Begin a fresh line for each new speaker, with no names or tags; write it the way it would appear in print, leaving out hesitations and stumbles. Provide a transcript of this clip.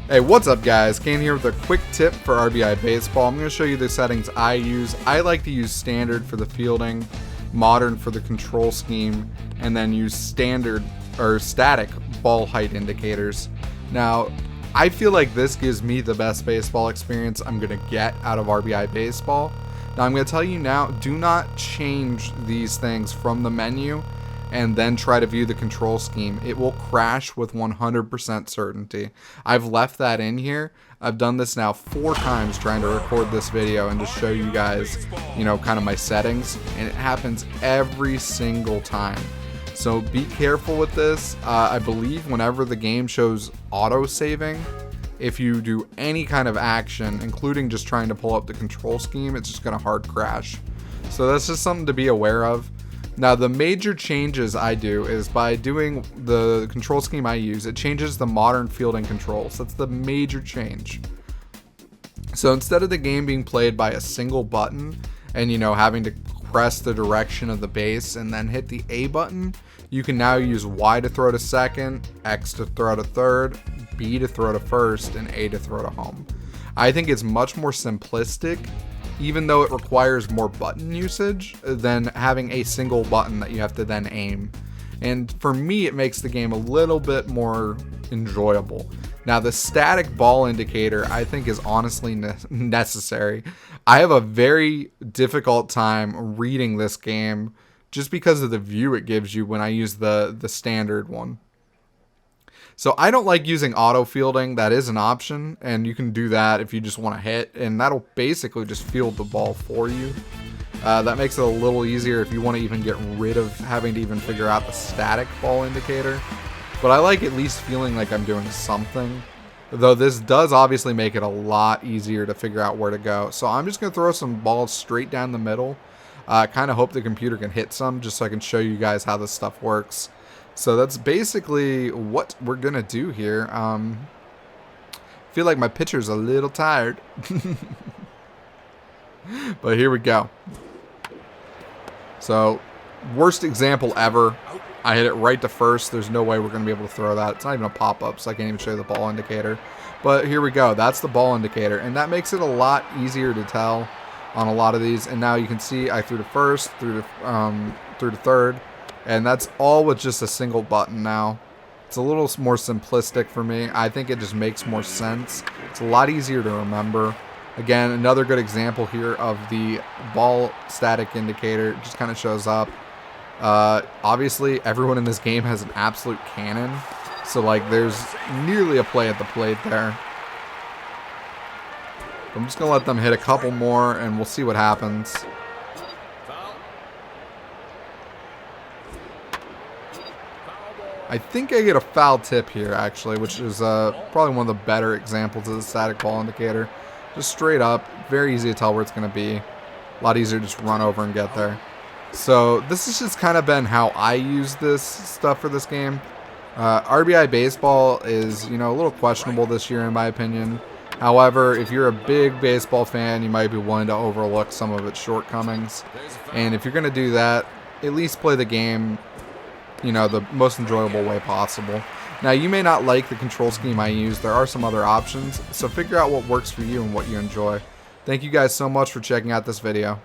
Hey, what's up guys? Cain here with a quick tip for R.B.I. Baseball. I'm going to show you the settings I use. I like to use standard for the fielding, modern for the control scheme, and then use standard or static ball height indicators. Now, I feel like this gives me the best baseball experience I'm going to get out of R.B.I. Baseball. Now, I'm going to tell you now, do not change these things from the menu and then try to view the control scheme. It will crash with 100% certainty. I've left that in here. I've done this now 4 times trying to record this video and just show you guys, kind of my settings, and it happens every single time. So be careful with this. I believe whenever the game shows auto saving, if you do any kind of action, including just trying to pull up the control scheme, it's just going to hard crash. So that's just something to be aware of. Now, the major changes I do is by doing the control scheme I use, it changes the modern fielding controls. That's the major change. So instead of the game being played by a single button and, having to press the direction of the base and then hit the A button, you can now use Y to throw to second, X to throw to third, B to throw to first, and A to throw to home. I think it's much more simplistic, even though it requires more button usage than having a single button that you have to then aim. And for me, it makes the game a little bit more enjoyable. Now, the static ball indicator I think is honestly necessary. I have a very difficult time reading this game just because of the view it gives you when I use the standard one. So I don't like using auto fielding. That is an option, and you can do that if you just want to hit, and that'll basically just field the ball for you. That makes it a little easier if you want to even get rid of having to even figure out the static ball indicator. But I like at least feeling like I'm doing something, though this does obviously make it a lot easier to figure out where to go. So I'm just going to throw some balls straight down the middle. Kind of hope the computer can hit some just so I can show you guys how this stuff works. So that's basically what we're going to do here. Feel like my pitcher's a little tired. But here we go. So, worst example ever. I hit it right to first. There's no way we're going to be able to throw that. It's not even a pop-up, so I can't even show you the ball indicator. But here we go. That's the ball indicator. And that makes it a lot easier to tell on a lot of these. And now you can see I threw to first, through to third. And that's all with just a single button now. It's a little more simplistic for me. I think it just makes more sense. It's a lot easier to remember. Again, another good example here of the ball static indicator. It just kind of shows up. Obviously, everyone in this game has an absolute cannon. So, there's nearly a play at the plate there. I'm just going to let them hit a couple more, and we'll see what happens. I think I get a foul tip here, actually, which is probably one of the better examples of the static ball indicator. Just straight up, very easy to tell where it's going to be. A lot easier to just run over and get there. So this has just kind of been how I use this stuff for this game. R.B.I. Baseball is, a little questionable this year in my opinion. However, if you're a big baseball fan, you might be willing to overlook some of its shortcomings. And if you're going to do that, at least play the game the most enjoyable way possible. Now, you may not like the control scheme I use. There are some other options, so figure out what works for you and what you enjoy. Thank you guys so much for checking out this video.